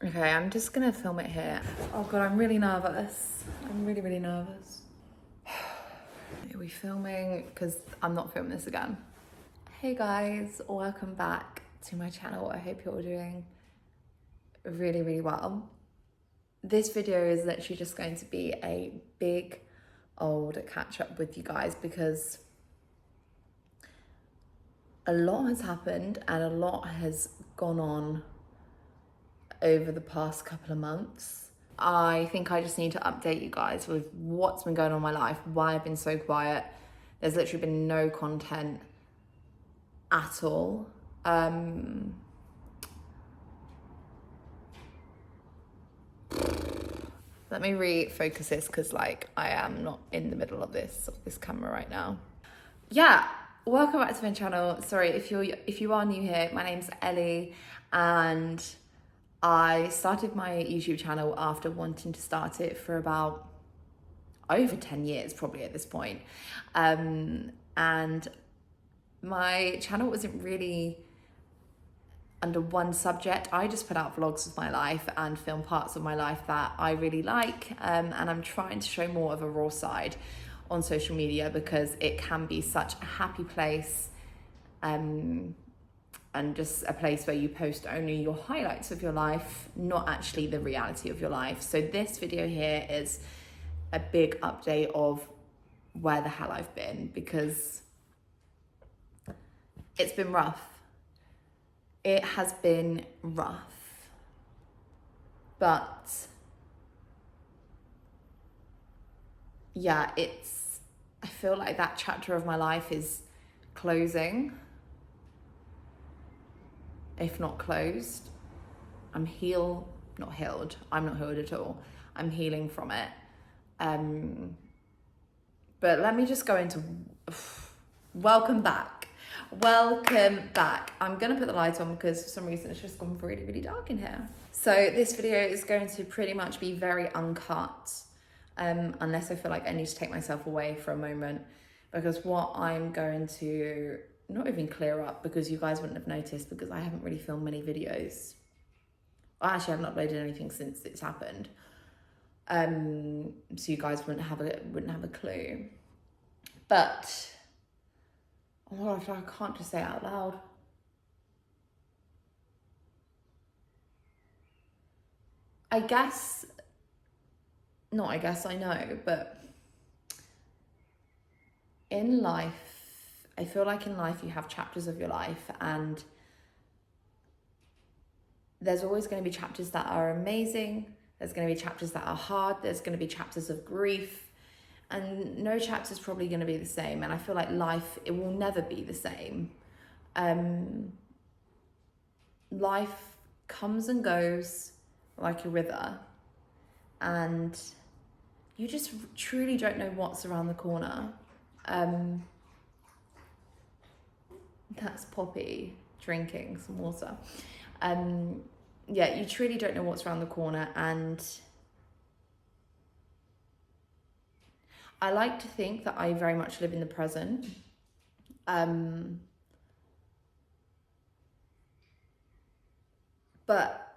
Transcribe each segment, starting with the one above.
Okay, I'm just gonna film it here. Oh God, I'm really nervous. I'm really, really nervous. Are we filming? Because I'm not filming this again. Hey guys, welcome back to my channel. I hope you're all doing really, really well. This video is literally just going to be a big old catch up with you guys because a lot has happened and a lot has gone on over the past couple of months. I think I just need to update you guys with what's been going on in my life, why I've been so quiet. There's literally been no content at all. Let me refocus this because like I am not in the middle of this camera right now. Yeah, welcome back to my channel. Sorry if you are new here. My name's Ellie and I started my YouTube channel after wanting to start it for about over 10 years probably at this point. And my channel wasn't really under one subject. I just put out vlogs of my life and film parts of my life that I really like, and I'm trying to show more of a raw side on social media because it can be such a happy place, and just a place where you post only your highlights of your life, not actually the reality of your life. So this video here is a big update of where the hell I've been because it's been rough. It has been rough, but yeah, I feel like that chapter of my life is closing, if not closed. I'm not healed. I'm not healed at all. I'm healing from it. But let me just go into, welcome back. Welcome back. I'm gonna put the light on because for some reason it's just gone really, really dark in here. So this video is going to pretty much be very uncut, unless I feel like I need to take myself away for a moment, because what I'm going to not even clear up, because you guys wouldn't have noticed because I haven't really filmed many videos. I actually haven't uploaded anything since it's happened. So you guys wouldn't have a clue. But oh my gosh, I can't just say it out loud. I know, but in life, I feel like in life you have chapters of your life and there's always going to be chapters that are amazing. There's going to be chapters that are hard. There's going to be chapters of grief. And no chapter is probably going to be the same. And I feel like life, it will never be the same. Life comes and goes like a river. And you just truly don't know what's around the corner. That's Poppy drinking some water. Yeah, you truly don't know what's around the corner, and I like to think that I very much live in the present. But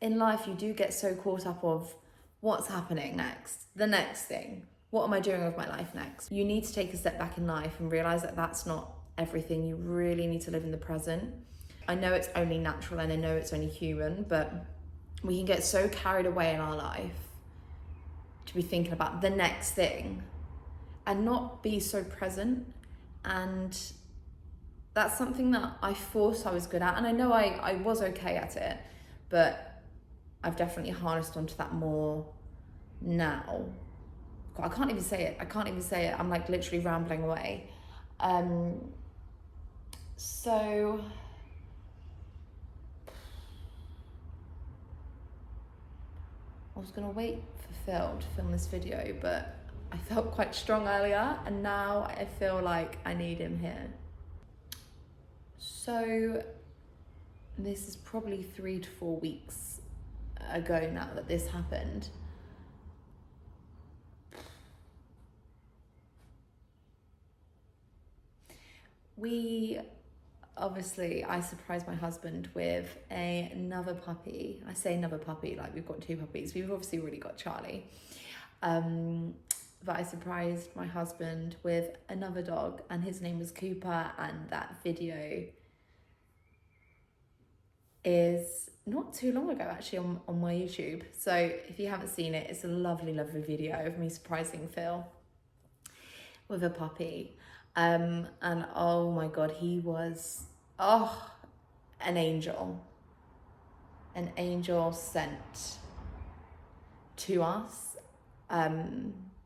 in life, you do get so caught up of what's happening next, the next thing. What am I doing with my life next? You need to take a step back in life and realize that that's not everything. You really need to live in the present. I know it's only natural and I know it's only human, but we can get so carried away in our life to be thinking about the next thing and not be so present. And that's something that I thought I was good at, and I know I was okay at it, but I've definitely harnessed onto that more now. God, I can't even say it. I'm like literally rambling away. So I was gonna wait for Phil to film this video, but I felt quite strong earlier and now I feel like I need him here. So this is probably 3 to 4 weeks ago now that this happened. We obviously I surprised my husband with another puppy. I say another puppy, like we've got 2 puppies. We've obviously already got Charlie. But I surprised my husband with another dog, and his name was Cooper, and that video is not too long ago actually on my YouTube. So if you haven't seen it, it's a lovely, lovely video of me surprising Phil with a puppy. And oh my God, he was, an angel sent to us.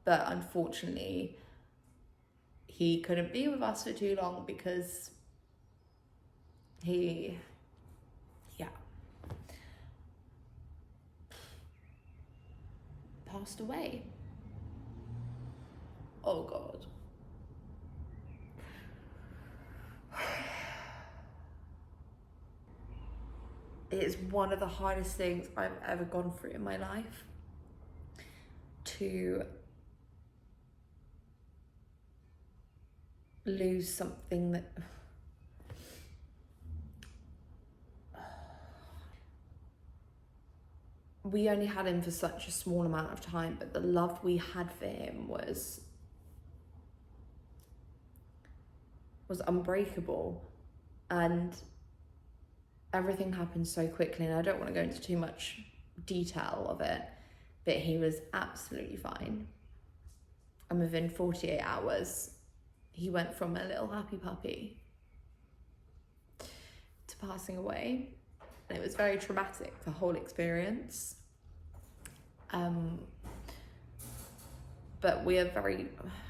But unfortunately, he couldn't be with us for too long because he passed away. Oh God. It is one of the hardest things I've ever gone through in my life, to lose something that we only had him for such a small amount of time, but the love we had for him was unbreakable, and everything happened so quickly, and I don't want to go into too much detail of it, but he was absolutely fine. And within 48 hours, he went from a little happy puppy to passing away. And it was very traumatic, the whole experience. But we are very,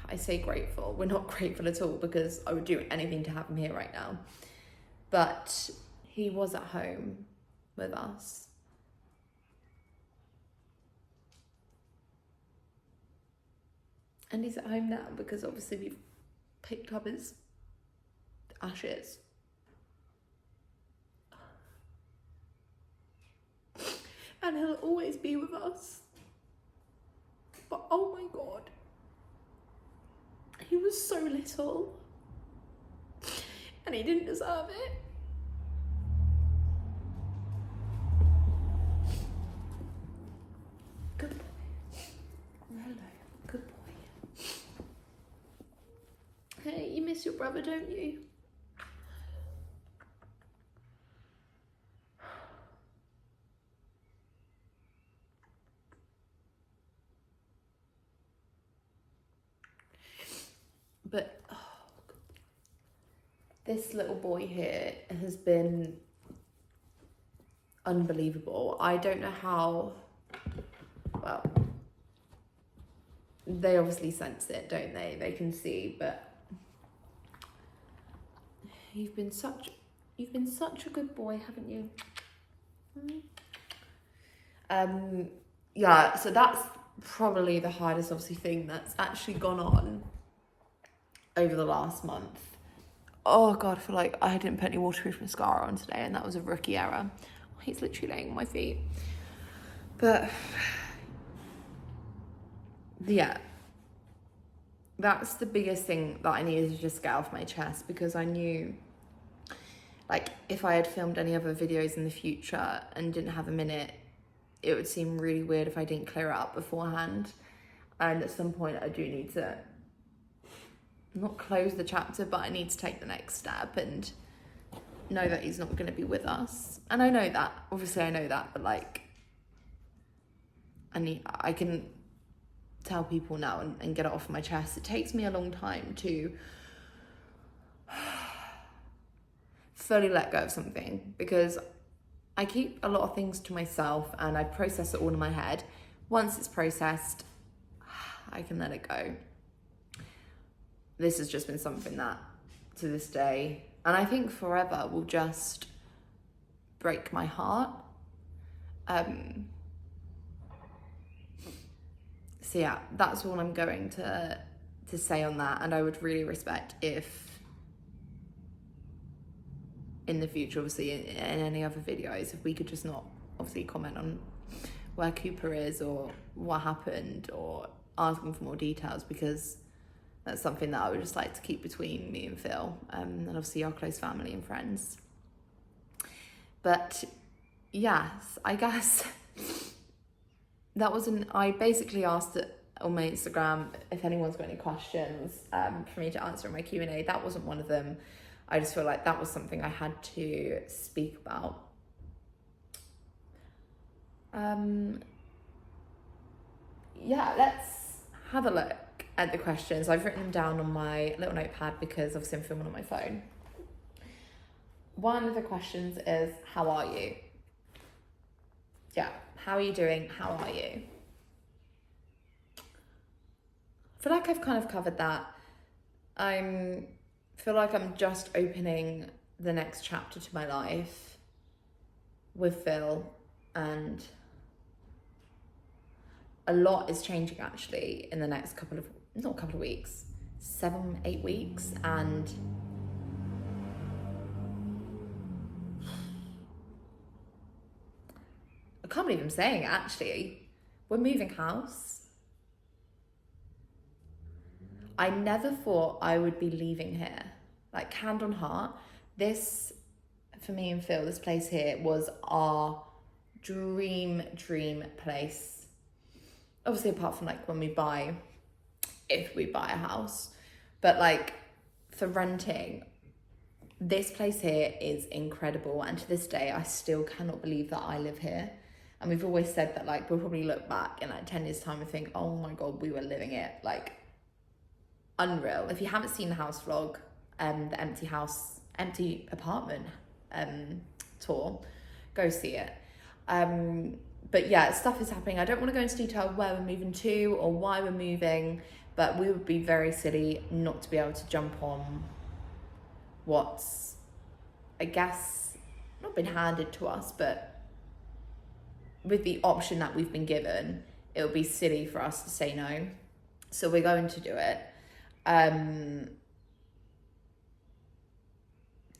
I say grateful. We're not grateful at all, because I would do anything to have him here right now. But he was at home with us. And he's at home now because obviously we've picked up his ashes. And he'll always be with us. But oh my God, he was so little and he didn't deserve it. Good boy. Hello, good boy. Hey, you miss your brother, don't you? But this little boy here has been unbelievable. I don't know how, well, they obviously sense it, don't they? They can see, but you've been such a good boy, haven't you? Yeah, so that's probably the hardest, obviously, thing that's actually gone on over the last month. Oh God, I feel like I didn't put any waterproof mascara on today, and that was a rookie error. He's literally laying on my feet. But yeah, that's the biggest thing that I needed to just get off my chest, because I knew, like, if I had filmed any other videos in the future and didn't have a minute, it would seem really weird if I didn't clear it up beforehand. And at some point I do need to not close the chapter, but I need to take the next step and know that he's not going to be with us. And I know that, obviously I know that, but like, I can tell people now and get it off my chest. It takes me a long time to fully let go of something, because I keep a lot of things to myself and I process it all in my head. Once it's processed, I can let it go. This has just been something that, to this day, and I think forever, will just break my heart. So yeah, that's all I'm going to say on that. And I would really respect if in the future, obviously in any other videos, if we could just not obviously comment on where Cooper is or what happened or asking for more details, because That's something that I would just like to keep between me and Phil, and obviously our close family and friends. But yes, I guess I basically asked it on my Instagram if anyone's got any questions for me to answer in my Q&A. That wasn't one of them. I just feel like that was something I had to speak about. Yeah, let's have a look at the questions. I've written them down on my little notepad because obviously I'm filming on my phone. One of the questions is, how are you? Yeah, how are you doing? How are you? I feel like I've kind of covered that. I feel like I'm just opening the next chapter to my life with Phil, and a lot is changing actually in the next not a couple of weeks, 7-8 weeks, and I can't believe I'm saying it actually. We're moving house. I never thought I would be leaving here. Like, hand on heart, this, for me and Phil, this place here was our dream place. Obviously, apart from like if we buy a house. But like, for renting, this place here is incredible. And to this day, I still cannot believe that I live here. And we've always said that, like, we'll probably look back in like 10 years time and think, oh my God, we were living it. Like, unreal. If you haven't seen the house vlog, the empty apartment tour, go see it. But yeah, stuff is happening. I don't want to go into detail where we're moving to or why we're moving, but we would be very silly not to be able to jump on what's, I guess, not been handed to us, but with the option that we've been given, it would be silly for us to say no. So we're going to do it.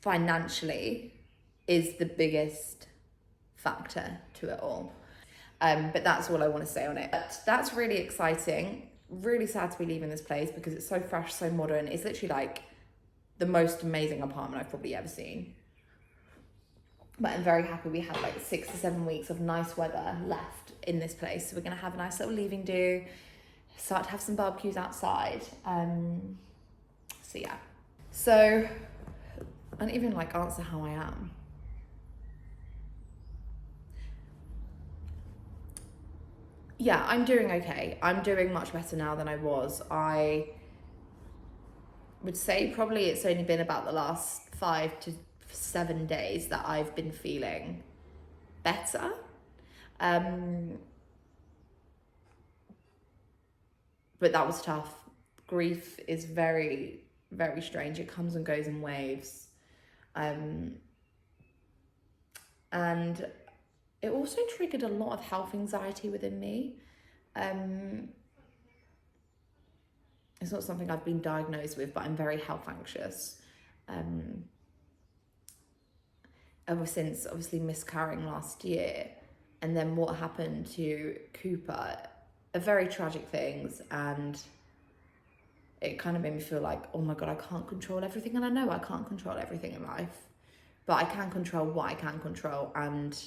Financially is the biggest factor to it all. But that's all I want to say on it. But that's really exciting. Really sad to be leaving this place because it's so fresh, so modern. It's literally like the most amazing apartment I've probably ever seen. But I'm very happy we have like 6 to 7 weeks of nice weather left in this place. So we're going to have a nice little leaving do, start to have some barbecues outside. So yeah. So I don't even like answer how I am. Yeah, I'm doing okay. I'm doing much better now than I was. I would say probably it's only been about the last 5 to 7 days that I've been feeling better. But that was tough. Grief is very, very strange. It comes and goes in waves. And it also triggered a lot of health anxiety within me. It's not something I've been diagnosed with, but I'm very health anxious. Ever since obviously miscarrying last year, and then what happened to Cooper, are very tragic things, and it kind of made me feel like, oh my God, I can't control everything. And I know I can't control everything in life, but I can control what I can control, and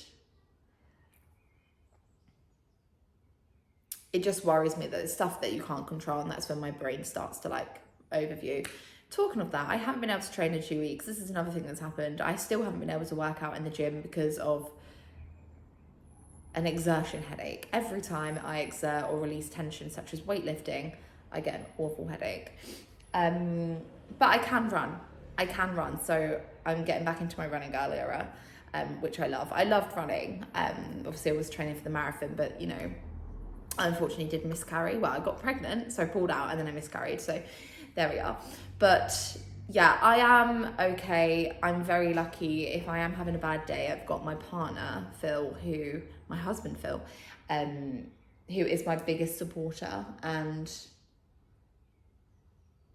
it just worries me that it's stuff that you can't control, and that's when my brain starts to like overview. Talking of that, I haven't been able to train in 2 weeks. This is another thing that's happened. I still haven't been able to work out in the gym because of an exertion headache. Every time I exert or release tension, such as weightlifting, I get an awful headache. But I can run. So I'm getting back into my running girl era, which I love. I loved running. Obviously I was training for the marathon, but you know, I unfortunately did miscarry. Well, I got pregnant, so I pulled out and then I miscarried. So there we are. But yeah, I am okay. I'm very lucky. If I am having a bad day, I've got my partner, Phil, my husband, Phil, who is my biggest supporter, and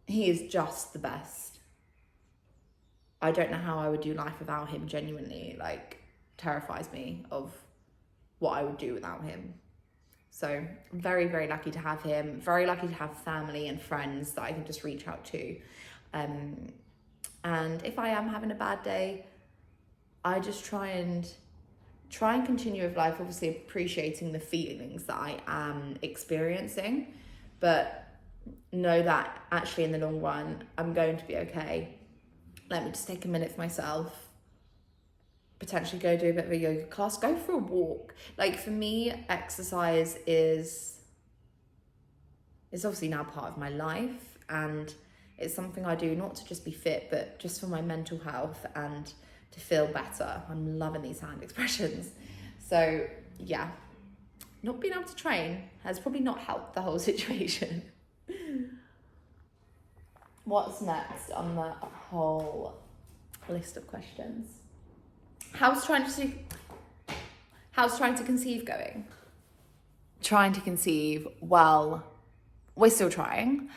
he is just the best. I don't know how I would do life without him, genuinely. Like, terrifies me of what I would do without him. So very, very lucky to have him. Very lucky to have family and friends that I can just reach out to. And if I am having a bad day, I just try and continue with life, obviously appreciating the feelings that I am experiencing, but know that actually in the long run, I'm going to be okay. Let me just take a minute for myself, potentially go do a bit of a yoga class, go for a walk. Like for me, exercise is obviously now part of my life, and it's something I do not to just be fit, but just for my mental health and to feel better. I'm loving these hand expressions. So yeah, not being able to train has probably not helped the whole situation. What's next on the whole list of questions? How's trying to conceive going? Trying to conceive, well, we're still trying.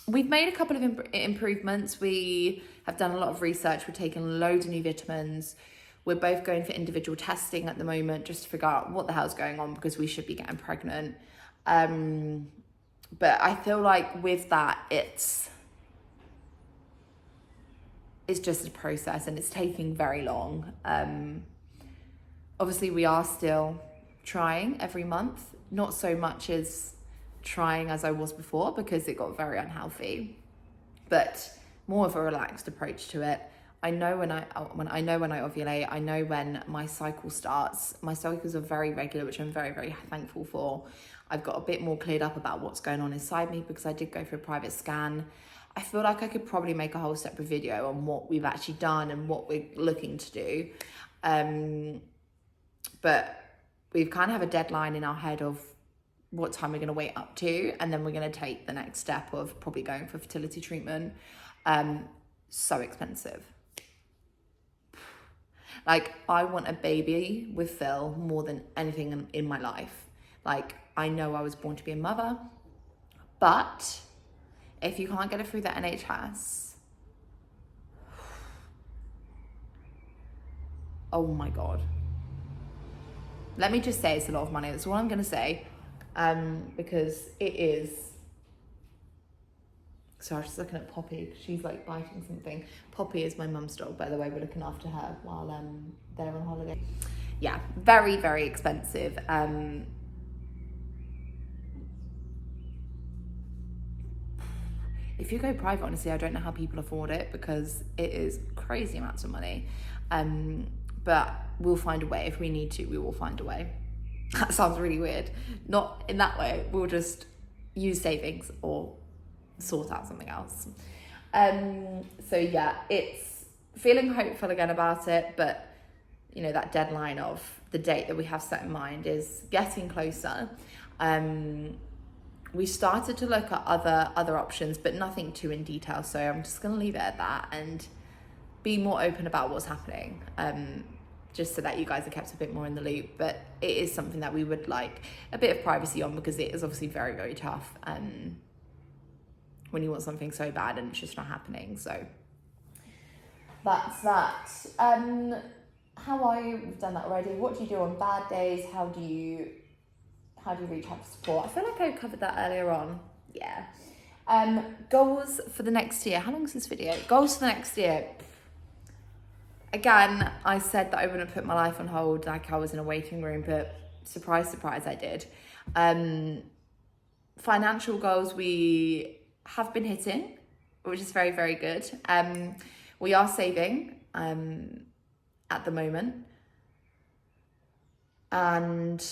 We've made a couple of improvements. We have done a lot of research. We're taking loads of new vitamins. We're both going for individual testing at the moment just to figure out what the hell's going on, because we should be getting pregnant. But I feel like with that, it's just a process and it's taking very long. Obviously, we are still trying every month, not so much as trying as I was before, because it got very unhealthy, but more of a relaxed approach to it. I know when I ovulate. I know when my cycle starts. My cycles are very regular, which I'm very, very thankful for. I've got a bit more cleared up about what's going on inside me because I did go for a private scan. I feel like I could probably make a whole separate video on what we've actually done and what we're looking to do. But we've kind of have a deadline in our head of what time we're going to wait up to, and then we're going to take the next step of probably going for fertility treatment. So expensive. Like, I want a baby with Phil more than anything in my life. Like, I know I was born to be a mother, but if you can't get it through the NHS, oh my God. Let me just say it's a lot of money. That's all I'm going to say. Because it is. So I was just looking at Poppy. She's like biting something. Poppy is my mum's dog, by the way. We're looking after her while they're on holiday. Yeah, very, very expensive. If you go private, honestly, I don't know how people afford it, because it is crazy amounts of money. But we'll find a way. If we need to, we will find a way. That sounds really weird. Not in that way. We'll just use savings or sort out something else. So yeah, it's feeling hopeful again about it, but you know, that deadline of the date that we have set in mind is getting closer. We started to look at other options, but nothing too in detail. So I'm just going to leave it at that and be more open about what's happening. Just so that you guys are kept a bit more in the loop. But it is something that we would like a bit of privacy on, because it is obviously very, very tough when you want something so bad and it's just not happening. So that's that. How are you? We've done that already. What do you do on bad days? How do you reach out for support? I feel like I covered that earlier on. Yeah. Goals for the next year. How long is this video? Goals for the next year. Again, I said that I wouldn't put my life on hold, like I was in a waiting room, but surprise, surprise, I did. Financial goals we have been hitting, which is very, very good. We are saving at the moment. And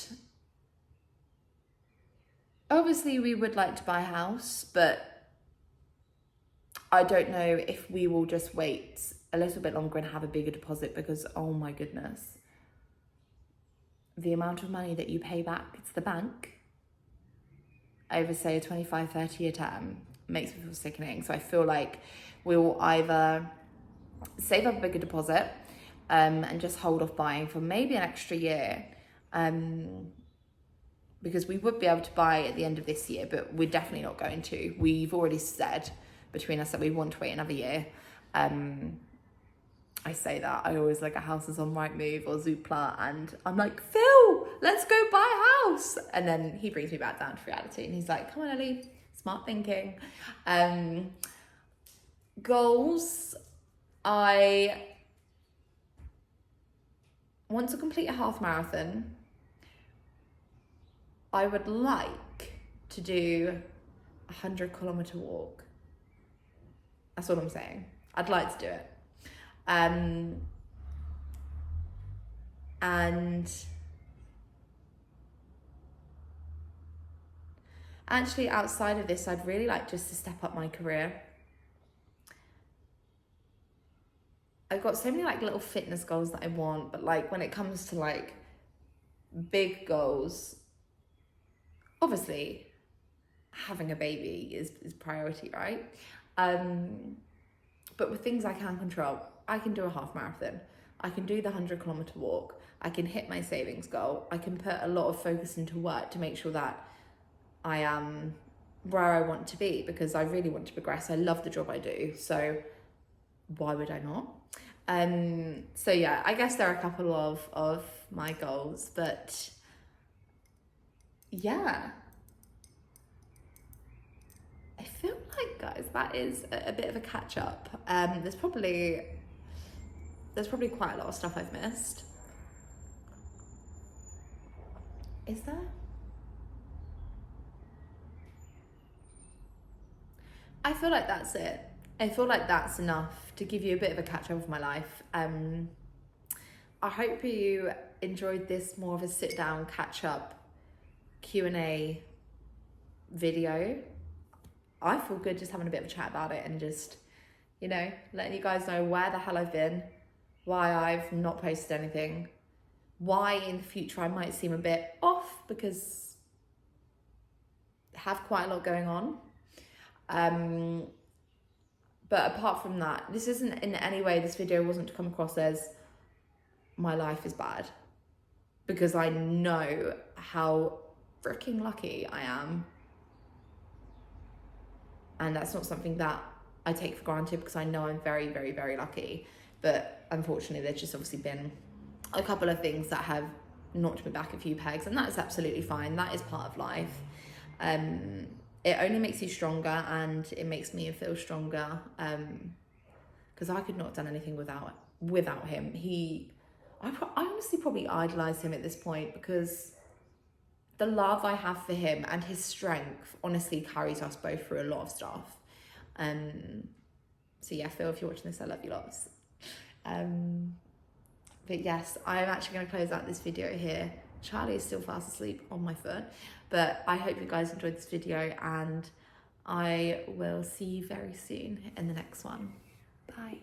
obviously we would like to buy a house, but I don't know if we will just wait a little bit longer and have a bigger deposit, because oh my goodness, the amount of money that you pay back to the bank over say a 25-30 year term makes me feel sickening. So I feel like we will either save up a bigger deposit and just hold off buying for maybe an extra year, because we would be able to buy at the end of this year, but we're definitely not going to. We've already said between us that we want to wait another year. I say that, I always look at houses on Rightmove or Zoopla and I'm like, Phil, let's go buy a house. And then he brings me back down to reality and he's like, come on, Ellie, smart thinking. Goals, I want to complete a half marathon. I would like to do a 100-kilometer walk. That's what I'm saying. I'd like to do it. And actually outside of this, I'd really like just to step up my career. I've got so many like little fitness goals that I want, but like when it comes to like big goals, obviously having a baby is priority, right? But with things I can control, I can do a half marathon. I can do the 100-kilometer walk. I can hit my savings goal. I can put a lot of focus into work to make sure that I am where I want to be, because I really want to progress. I love the job I do, so why would I not? So yeah, I guess there are a couple of my goals, but yeah. I feel like, guys, that is a bit of a catch up. There's probably quite a lot of stuff I've missed. Is there? I feel like that's it. I feel like that's enough to give you a bit of a catch up of my life. I hope you enjoyed this more of a sit down catch up Q&A video. I feel good just having a bit of a chat about it and just, you know, letting you guys know where the hell I've been, why I've not posted anything, why in the future I might seem a bit off because I have quite a lot going on. But apart from that, this isn't in any way, this video wasn't to come across as my life is bad, because I know how freaking lucky I am. And that's not something that I take for granted, because I know I'm very, very, very lucky. But unfortunately, there's just obviously been a couple of things that have knocked me back a few pegs, and that's absolutely fine. That is part of life. It only makes you stronger, and it makes me feel stronger, because I could not have done anything without him. I honestly probably idolize him at this point, because the love I have for him and his strength honestly carries us both through a lot of stuff. So yeah, Phil, if you're watching this, I love you lots. But yes, I'm actually going to close out this video here. Charlie is still fast asleep on my foot, but I hope you guys enjoyed this video, and I will see you very soon in the next one. Bye.